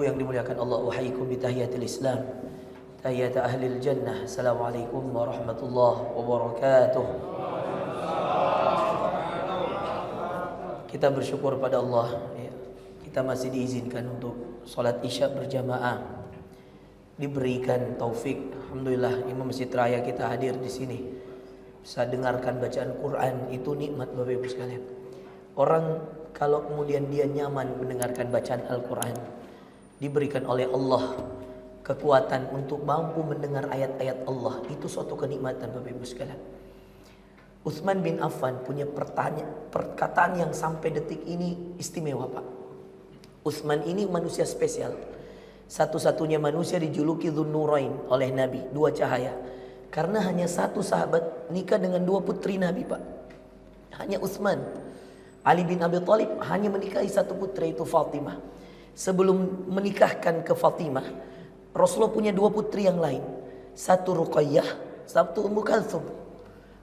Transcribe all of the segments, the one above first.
yang dimuliakan Allah, uhayyikum bi tahiyatil Islam, tahiyat ahlil jannah. Assalamualaikum warahmatullahi wabarakatuh. Kita bersyukur pada Allah ya, kita masih diizinkan untuk sholat isya berjamaah, diberikan taufik. Alhamdulillah Imam Masjid Raya kita hadir di sini, bisa dengarkan bacaan Quran. Itu nikmat Bapak Ibu sekalian. Orang kalau kemudian dia nyaman mendengarkan bacaan Al-Quran, diberikan oleh Allah kekuatan untuk mampu mendengar ayat-ayat Allah, itu suatu kenikmatan Bapak Ibu sekalian. Utsman bin Affan punya perkataan yang sampai detik ini istimewa Pak. Utsman ini manusia spesial, satu-satunya manusia dijuluki Dzunnurain oleh Nabi, dua cahaya, karena hanya satu sahabat nikah dengan dua putri Nabi Pak. Hanya Utsman. Ali bin Abi Thalib hanya menikahi satu putri, itu Fatimah. Sebelum menikahkan ke Fatimah, Rasulullah punya dua putri yang lain, satu Ruqayyah, satu Ummu Kalsum.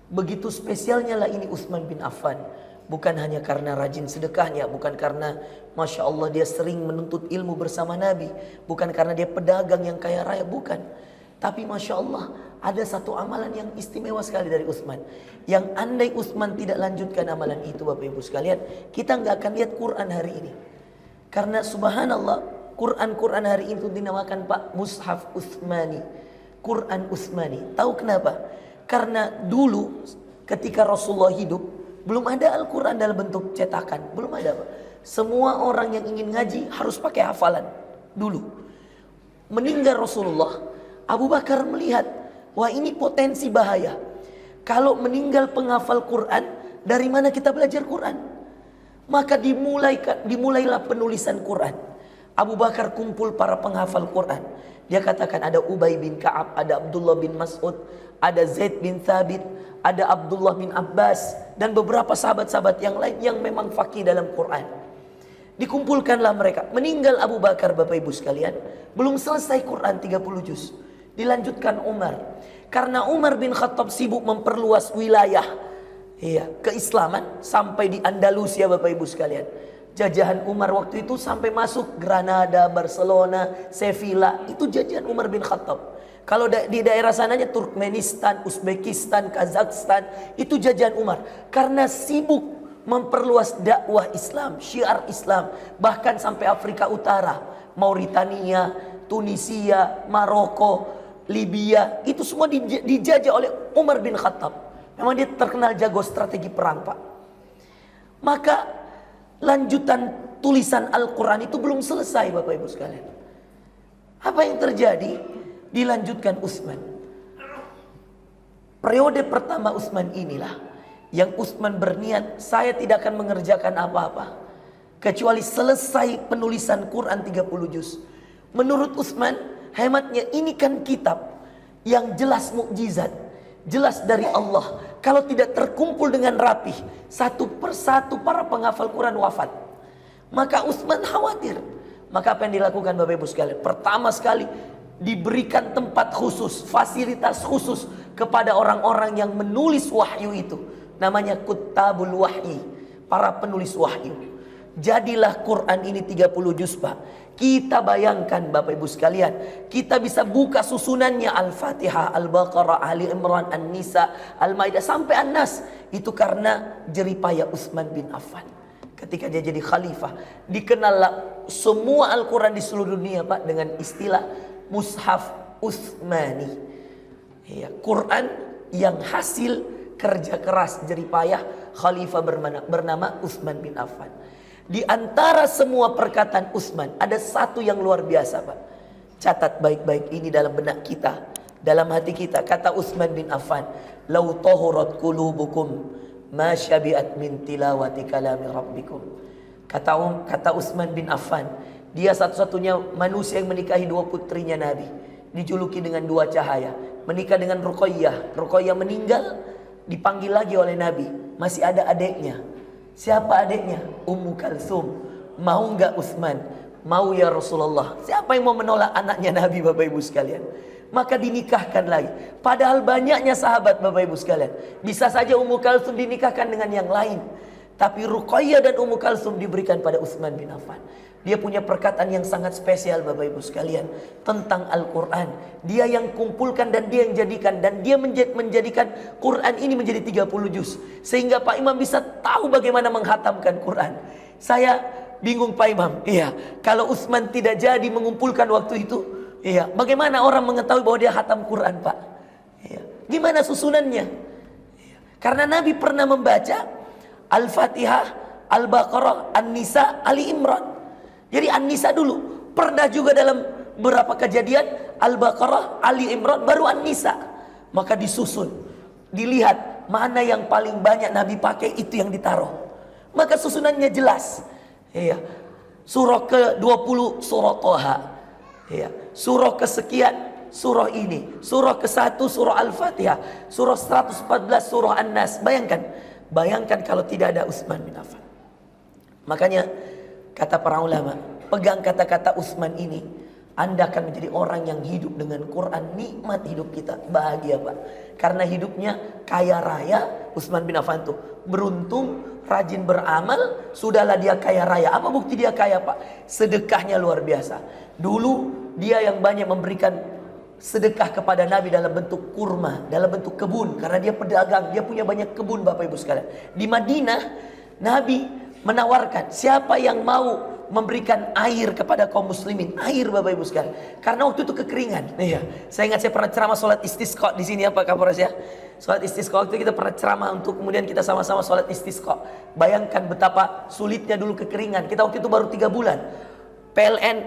Begitu spesialnya lah ini Utsman bin Affan. Bukan hanya karena rajin sedekahnya, bukan karena Masya Allah dia sering menuntut ilmu bersama Nabi, bukan karena dia pedagang yang kaya raya, bukan. Tapi Masya Allah ada satu amalan yang istimewa sekali dari Utsman, yang andai Utsman tidak lanjutkan amalan itu Bapak Ibu sekalian, kita nggak akan lihat Quran hari ini. Karena subhanallah Quran hari ini itu dinamakan Pak Mushaf Utsmani, Quran Utsmani. Tahu kenapa? Karena dulu ketika Rasulullah hidup belum ada Al-Quran dalam bentuk cetakan, belum ada Pak. Semua orang yang ingin ngaji harus pakai hafalan dulu. Meninggal Rasulullah, Abu Bakar melihat, wah ini potensi bahaya. Kalau meninggal penghafal Quran, dari mana kita belajar Quran? Maka dimulailah penulisan Quran. Abu Bakar kumpul para penghafal Quran. Dia katakan ada Ubay bin Ka'ab, ada Abdullah bin Mas'ud, ada Zaid bin Thabit, ada Abdullah bin Abbas, dan beberapa sahabat-sahabat yang lain yang memang faqih dalam Quran. Dikumpulkanlah mereka. Meninggal Abu Bakar Bapak Ibu sekalian, belum selesai Quran 30 juz. Dilanjutkan Umar. Karena Umar bin Khattab sibuk memperluas wilayah keislaman sampai di Andalusia Bapak Ibu sekalian. Jajahan Umar waktu itu sampai masuk Granada, Barcelona, Sevilla. Itu jajahan Umar bin Khattab. Kalau di daerah sananya Turkmenistan, Uzbekistan, Kazakhstan, itu jajahan Umar. Karena sibuk memperluas dakwah Islam, syiar Islam, bahkan sampai Afrika Utara, Mauritania, Tunisia, Maroko, Libya, itu semua dijajah oleh Umar bin Khattab. Memang dia terkenal jago strategi perang Pak. Maka lanjutan tulisan Al-Quran itu belum selesai Bapak Ibu sekalian. Apa yang terjadi? Dilanjutkan Utsman. Periode pertama Utsman inilah yang Utsman berniat, saya tidak akan mengerjakan apa-apa kecuali selesai penulisan Quran 30 juz. Menurut Utsman, hematnya ini kan kitab yang jelas mukjizat, jelas dari Allah. Kalau tidak terkumpul dengan rapih, satu persatu para penghafal Quran wafat. Maka Utsman khawatir. Maka apa yang dilakukan Bapak Ibu sekalian? Pertama sekali diberikan tempat khusus, fasilitas khusus kepada orang-orang yang menulis wahyu itu. Namanya Kuttabul Wahyi, para penulis wahyu. Jadilah Quran ini 30 juz Pak. Kita bayangkan Bapak Ibu sekalian, kita bisa buka susunannya Al-Fatihah, Al-Baqarah, Ali Imran, An-Nisa, Al-Maidah sampai An-Nas. Itu karena jeripaya Utsman bin Affan. Ketika dia jadi khalifah, dikenallah semua Al-Quran di seluruh dunia Pak dengan istilah Mushaf Utsmani. Ya, Quran yang hasil kerja keras jeripayah khalifah bernama Utsman bin Affan. Di antara semua perkataan Utsman ada satu yang luar biasa Pak. Catat baik-baik ini dalam benak kita, dalam hati kita. Kata Utsman bin Affan, "Lau tahurat qulubukum ma syabi'at min tilawati kalami rabbikum." Kata Utsman bin Affan, dia satu-satunya manusia yang menikahi dua putrinya Nabi, dijuluki dengan dua cahaya. Menikah dengan Ruqayyah. Ruqayyah meninggal, dipanggil lagi oleh Nabi. Masih ada adiknya. Siapa adiknya? Ummu Kalsum. Mau enggak Utsman? Mau ya Rasulullah. Siapa yang mau menolak anaknya Nabi Bapak Ibu sekalian? Maka dinikahkan lagi. Padahal banyaknya sahabat Bapak Ibu sekalian. Bisa saja Ummu Kalsum dinikahkan dengan yang lain. Tapi Ruqayyah dan Ummu Kalsum diberikan pada Utsman bin Affan. Dia punya perkataan yang sangat spesial Bapak Ibu sekalian tentang Al-Quran. Dia yang kumpulkan dan dia yang jadikan. Dan dia menjadikan Quran ini menjadi 30 juz. Sehingga Pak Imam bisa tahu bagaimana menghatamkan Quran. Saya bingung Pak Imam. Iya, kalau Utsman tidak jadi mengumpulkan waktu itu, iya, bagaimana orang mengetahui bahwa dia hatam Quran Pak? Iya, gimana susunannya? Iya. Karena Nabi pernah membaca Al-Fatihah, Al-Baqarah, An-Nisa, Ali Imran. Jadi An-Nisa dulu. Pernah juga dalam beberapa kejadian Al-Baqarah, Ali Imran, baru An-Nisa. Maka disusun, dilihat mana yang paling banyak Nabi pakai, itu yang ditaruh. Maka susunannya jelas. Iya. Surah ke-20 surah Thaha. Iya. Surah kesekian surah ini. Surah ke-1 surah Al-Fatihah. Surah 114 surah An-Nas. Bayangkan kalau tidak ada Utsman bin Affan. Makanya kata para ulama, pegang kata-kata Utsman ini, Anda akan menjadi orang yang hidup dengan Quran. Nikmat hidup kita, bahagia Pak. Karena hidupnya kaya raya. Utsman bin Affan tuh beruntung, rajin beramal, sudahlah dia kaya raya. Apa bukti dia kaya Pak? Sedekahnya luar biasa. Dulu dia yang banyak memberikan sedekah kepada Nabi dalam bentuk kurma, dalam bentuk kebun. Karena dia pedagang, dia punya banyak kebun Bapak Ibu sekalian. Di Madinah, Nabi menawarkan siapa yang mau memberikan air kepada kaum muslimin. Air Bapak Ibu sekalian. Karena waktu itu kekeringan. Iya, saya ingat saya pernah ceramah sholat istisqa di sini ya Pak Kapolres ya. Sholat istisqa waktu itu kita pernah ceramah untuk kemudian kita sama-sama sholat istisqa. Bayangkan betapa sulitnya dulu kekeringan. Kita waktu itu baru 3 bulan. PLN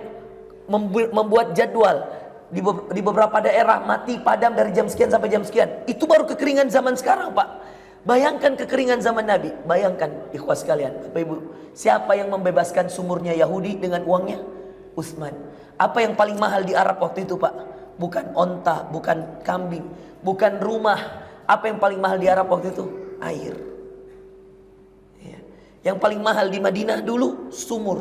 membuat jadwal. Di beberapa daerah mati padam dari jam sekian sampai jam sekian. Itu baru kekeringan zaman sekarang Pak. Bayangkan kekeringan zaman Nabi. Bayangkan ikhwah sekalian, Bapak Ibu, siapa yang membebaskan sumurnya Yahudi dengan uangnya? Utsman. Apa yang paling mahal di Arab waktu itu Pak? Bukan onta, bukan kambing, bukan rumah. Apa yang paling mahal di Arab waktu itu? Air. Ya. Yang paling mahal di Madinah dulu sumur.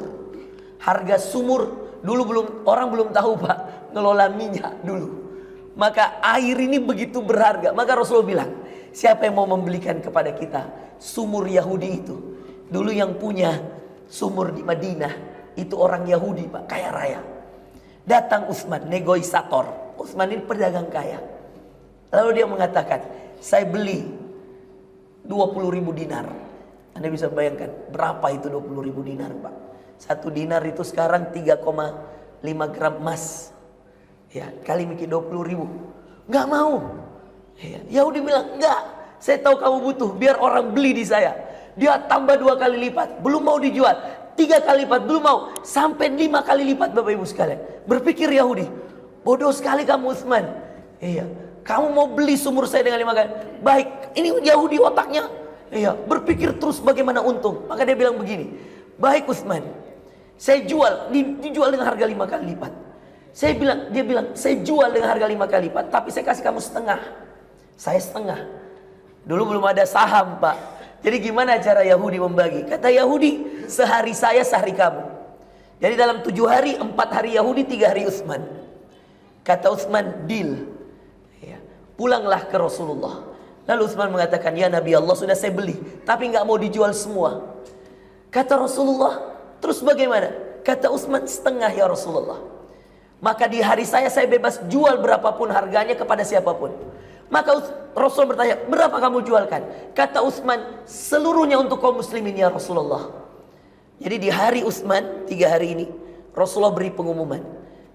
Harga sumur dulu orang belum tahu Pak, ngelola minyak dulu. Maka air ini begitu berharga. Maka Rasulullah bilang, siapa yang mau membelikan kepada kita sumur Yahudi itu? Dulu yang punya sumur di Madinah itu orang Yahudi Pak, kaya raya. Datang Utsman, negosiator. Utsman ini pedagang kaya. Lalu dia mengatakan, saya beli 20.000 dinar. Anda bisa bayangkan berapa itu 20.000 dinar Pak? 1 dinar itu sekarang 3,5 gram emas. Ya, kali mikir 20.000. Nggak mau. Ya, Yahudi bilang, enggak. Saya tahu kamu butuh, biar orang beli di saya. Dia tambah 2 kali lipat, belum mau dijual. 3 kali lipat, belum mau. Sampai 5 kali lipat Bapak Ibu sekalian. Berpikir Yahudi, bodoh sekali kamu Utsman. Iya, kamu mau beli sumur saya dengan 5 kali. Baik, ini Yahudi otaknya. Iya, berpikir terus bagaimana untung. Maka dia bilang begini, baik Utsman, saya jual, dijual dengan harga 5 kali lipat. Dia bilang, saya jual dengan harga 5 kali lipat, tapi saya kasih kamu setengah. Saya setengah. Dulu belum ada saham Pak. Jadi gimana cara Yahudi membagi? Kata Yahudi, sehari saya, sehari kamu. Jadi dalam 7 hari, 4 hari Yahudi, 3 hari Utsman. Kata Utsman, deal. Ya. Pulanglah ke Rasulullah. Lalu Utsman mengatakan, ya Nabi Allah, sudah saya beli, tapi nggak mau dijual semua. Kata Rasulullah, terus bagaimana? Kata Utsman, setengah ya Rasulullah. Maka di hari saya bebas jual berapapun harganya kepada siapapun. Maka Rasul bertanya, berapa kamu jualkan? Kata Utsman, seluruhnya untuk kaum muslimin ya Rasulullah. Jadi di hari Utsman, 3 hari ini, Rasulullah beri pengumuman.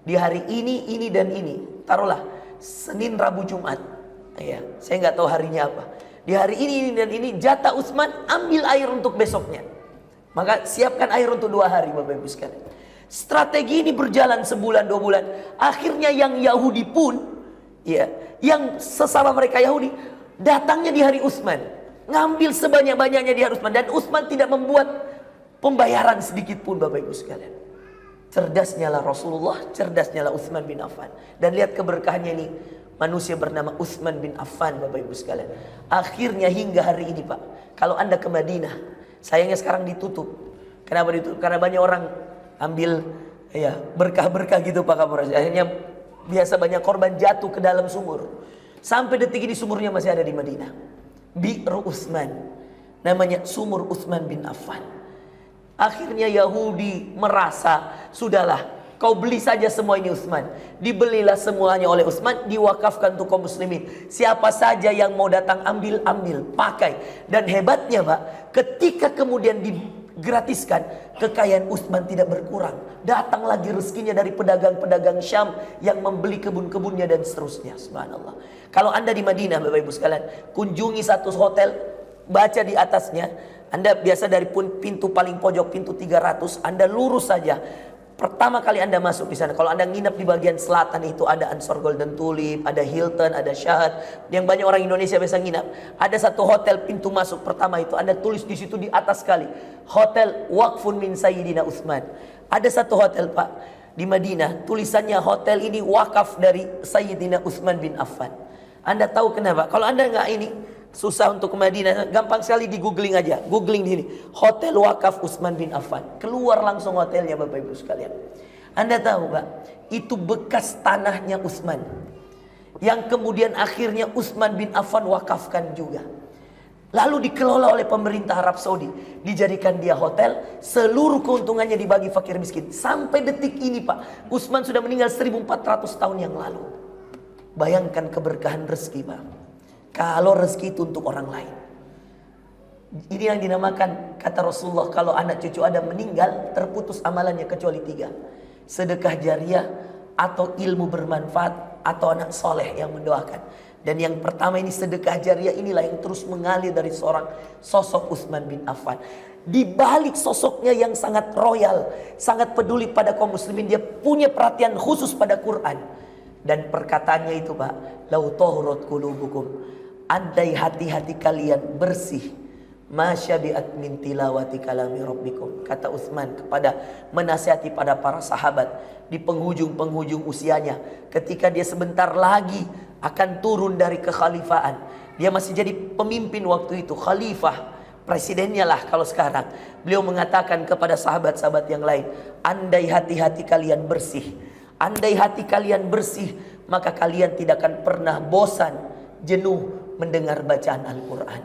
Di hari ini dan ini. Taruhlah, Senin, Rabu, Jumat. Ya, saya nggak tahu harinya apa. Di hari ini dan ini, jatah Utsman, ambil air untuk besoknya. Maka siapkan air untuk 2 hari Bapak Ibu sekalian. Strategi ini berjalan sebulan 2 bulan. Akhirnya yang Yahudi pun, ya, yang sesama mereka Yahudi, datangnya di hari Utsman, ngambil sebanyak-banyaknya di hari Utsman, dan Utsman tidak membuat pembayaran sedikit pun Bapak Ibu sekalian. Cerdasnya lah Rasulullah, cerdasnya lah Utsman bin Affan. Dan lihat keberkahannya ini, manusia bernama Utsman bin Affan Bapak Ibu sekalian. Akhirnya hingga hari ini Pak, kalau Anda ke Madinah, sayangnya sekarang ditutup. Kenapa ditutup? Karena banyak orang ambil ya berkah-berkah gitu Pak Kapolres. Akhirnya biasa banyak korban jatuh ke dalam sumur. Sampai detik ini sumurnya masih ada di Madinah. Bi'ru Utsman. namanya sumur Utsman bin Affan. Akhirnya Yahudi merasa, sudahlah, kau beli saja semua ini Utsman. Dibelilah semuanya oleh Utsman, diwakafkan untuk kaum muslimin. Siapa saja yang mau datang ambil, pakai. Dan hebatnya Pak, ketika kemudian digratiskan, kekayaan Utsman tidak berkurang. Datang lagi rezekinya dari pedagang-pedagang Syam yang membeli kebun-kebunnya dan seterusnya. Subhanallah. Kalau Anda di Madinah Bapak Ibu sekalian, kunjungi satu hotel, baca di atasnya, Anda biasa dari pintu paling pojok, pintu 300, Anda lurus saja. Pertama kali Anda masuk di sana, kalau Anda nginap di bagian selatan itu ada Ansar Golden Tulip, ada Hilton, ada Shahad, yang banyak orang Indonesia biasa nginap. Ada satu hotel pintu masuk pertama itu Anda tulis di situ di atas sekali, Hotel Waqfun min Sayyidina Utsman. Ada satu hotel Pak di Madinah, tulisannya hotel ini wakaf dari Sayyidina Utsman bin Affan. Anda tahu kenapa? Kalau Anda nggak ini susah untuk ke Madinah, gampang sekali di googling aja. Googling di sini, Hotel Wakaf Utsman bin Affan. Keluar langsung hotelnya Bapak Ibu sekalian. Anda tahu Pak, itu bekas tanahnya Utsman. Yang kemudian akhirnya Utsman bin Affan wakafkan juga. Lalu dikelola oleh pemerintah Arab Saudi. Dijadikan dia hotel, seluruh keuntungannya dibagi fakir miskin. Sampai detik ini Pak, Utsman sudah meninggal 1400 tahun yang lalu. Bayangkan keberkahan rezeki Pak. Kalau rezeki itu untuk orang lain. Ini yang dinamakan, kata Rasulullah, kalau anak cucu Adam meninggal, terputus amalannya kecuali 3. Sedekah jariah, atau ilmu bermanfaat, atau anak soleh yang mendoakan. Dan yang pertama ini sedekah jariah, inilah yang terus mengalir dari seorang sosok Utsman bin Affan. Di balik sosoknya yang sangat royal, sangat peduli pada kaum muslimin, dia punya perhatian khusus pada Quran. Dan perkataannya itu Pak, lau tahurat qulubukum, andai hati-hati kalian bersih, masyabi'at min tilawati kalami rabbikum. Kata Utsman kepada menasihati pada para sahabat di penghujung-penghujung usianya, ketika dia sebentar lagi akan turun dari kekhalifahan. Dia masih jadi pemimpin waktu itu, khalifah, presidennya lah kalau sekarang. Beliau mengatakan kepada sahabat-sahabat yang lain, andai hati-hati kalian bersih, andai hati kalian bersih, maka kalian tidak akan pernah bosan, jenuh mendengar bacaan Al-Quran.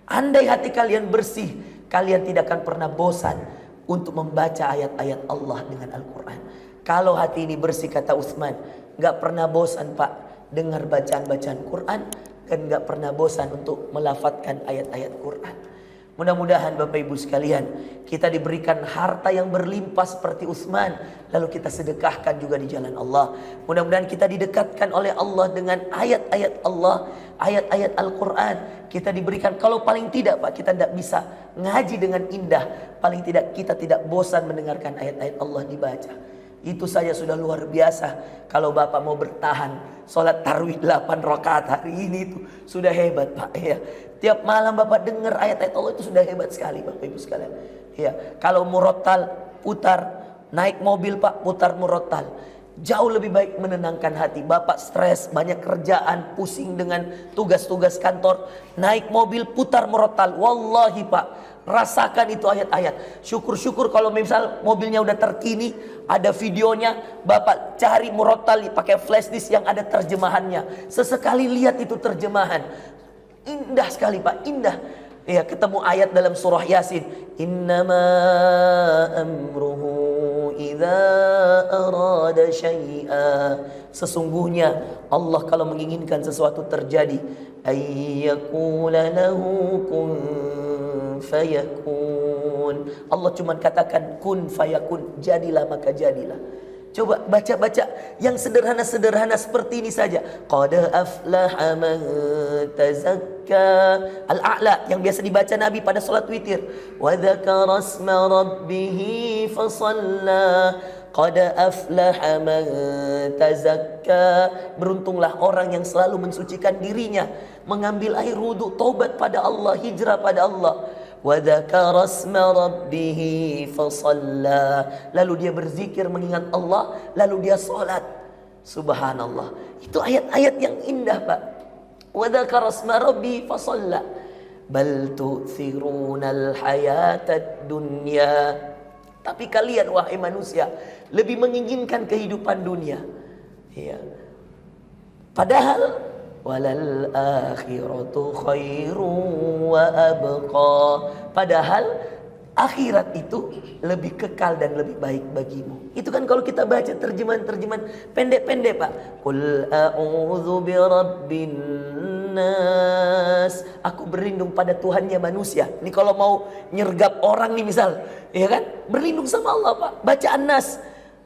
Andai hati kalian bersih, kalian tidak akan pernah bosan untuk membaca ayat-ayat Allah dengan Al-Quran. Kalau hati ini bersih, kata Utsman, gak pernah bosan Pak dengar bacaan-bacaan Quran, dan gak pernah bosan untuk melafadzkan ayat-ayat Quran. Mudah-mudahan Bapak Ibu sekalian, kita diberikan harta yang berlimpah seperti Utsman, lalu kita sedekahkan juga di jalan Allah. Mudah-mudahan kita didekatkan oleh Allah dengan ayat-ayat Allah, ayat-ayat Al-Quran. Kita diberikan, kalau paling tidak Pak, kita tidak bisa ngaji dengan indah, paling tidak kita tidak bosan mendengarkan ayat-ayat Allah dibaca. Itu saja sudah luar biasa. Kalau Bapak mau bertahan sholat tarawih 8 rakaat hari ini, itu sudah hebat Pak ya. Tiap malam Bapak dengar ayat-ayat Allah, itu sudah hebat sekali Bapak Ibu sekalian ya. Kalau murotal, putar, naik mobil Pak, putar murotal, jauh lebih baik menenangkan hati. Bapak stres, banyak kerjaan, pusing dengan tugas-tugas kantor, naik mobil putar murotal, wallahi Pak, rasakan itu ayat-ayat. Syukur-syukur kalau misal mobilnya udah terkini, ada videonya, Bapak cari murotal pakai flash disk yang ada terjemahannya. Sesekali lihat itu terjemahan. Indah sekali Pak, indah. Ya, ketemu ayat dalam surah Yasin, innama amruhu idza arada syai'a. Sesungguhnya Allah kalau menginginkan sesuatu terjadi, ayyakula lahu kun fayakun. Allah cuma katakan kun fayakun, jadilah maka jadilah. Coba baca-baca yang sederhana-sederhana seperti ini saja. Qad aflaha man tazakka. Al-A'la yang biasa dibaca Nabi pada salat witir. Wa dzakara asma rabbih fasalla. Qad aflaha man tazakka. Beruntunglah orang yang selalu mensucikan dirinya, mengambil air wudu, taubat pada Allah, hijrah pada Allah. Wa dzakara asma rabbih fasalla. Lalu dia berzikir mengingat Allah, lalu dia salat. Subhanallah. Itu ayat-ayat yang indah Pak. Wa dzakara asma rabbih fasalla. Bal tu'thirunal hayatad dunya. Tapi kalian wahai manusia lebih menginginkan kehidupan dunia. Ya. Padahal walal akhiratu khairu wa wa abqa. Padahal akhirat itu lebih kekal dan lebih baik bagimu. Itu kan kalau kita baca terjemahan-terjemahan pendek-pendek, Pak. Qul a'udzu birabbin nas. Aku berlindung pada Tuhannya manusia. Ini kalau mau nyergap orang nih misal, ya kan? Berlindung sama Allah, Pak. Baca An-Nas.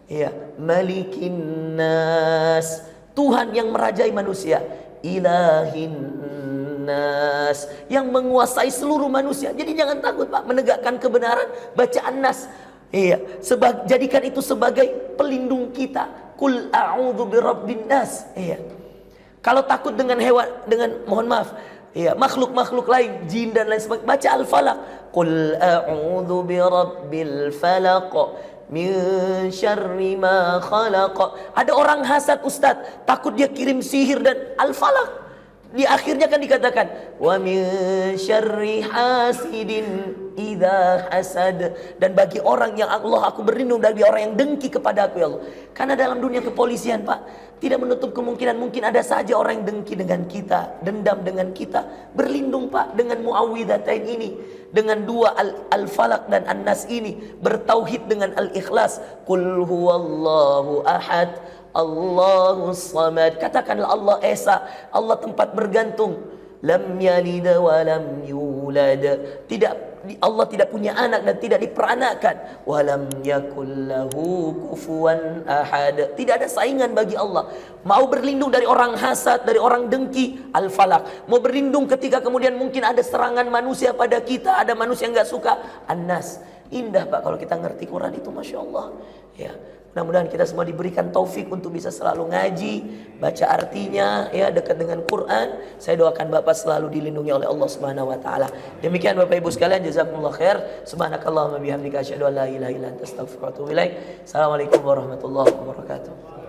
Ya, Malikin nas. Tuhan yang merajai manusia. Ilahin nas, yang menguasai seluruh manusia. Jadi jangan takut, Pak, menegakkan kebenaran, baca An-Nas. Iya, jadikan itu sebagai pelindung kita. Qul a'udzu birabbin nas. Iya. Kalau takut dengan hewan, dengan mohon maaf, iya, makhluk-makhluk lain, jin dan lain sebagainya, baca Al-Falaq. Qul a'udzu birabbil falaq min syarri ma khalaq. Ada orang hasad, Ustaz, takut dia kirim sihir dan Al-Falaq. Di akhirnya kan dikatakan wa min syarri hasidin idza hasad, dan bagi orang yang Allah, aku berlindung dari orang yang dengki kepada aku, ya Allah. Karena dalam dunia kepolisian, Pak, tidak menutup kemungkinan mungkin ada saja orang yang dengki dengan kita, dendam dengan kita. Berlindung, Pak, dengan muawwidzatain ini, dengan dua Al-Falaq dan An-Nas ini, bertauhid dengan Al-Ikhlas. Qul huwallahu ahad, Allahus samad. Katakanlah Allah Esa, Allah tempat bergantung. Lam yalid wa lam yulad. Allah tidak punya anak dan tidak diperanakkan. Wa lam yakul lahu kufuwan ahad. Tidak ada saingan bagi Allah. Mau berlindung dari orang hasad, dari orang dengki, Al-Falaq. Mau berlindung ketika kemudian mungkin ada serangan manusia pada kita, ada manusia yang enggak suka, An-Nas. Indah, Pak, kalau kita ngerti Quran itu, Masya Allah. Ya, mudah-mudahan kita semua diberikan taufik untuk bisa selalu ngaji, baca artinya, ya, dekat dengan Quran. Saya doakan Bapak selalu dilindungi oleh Allah Subhanahu wa taala. Demikian Bapak Ibu sekalian, jazakumullah khair. Subhanakallahumma bihamdika asyhadu an la ilaha illa anta astaghfiruka wa atubu ilaik. Assalamualaikum warahmatullahi wabarakatuh.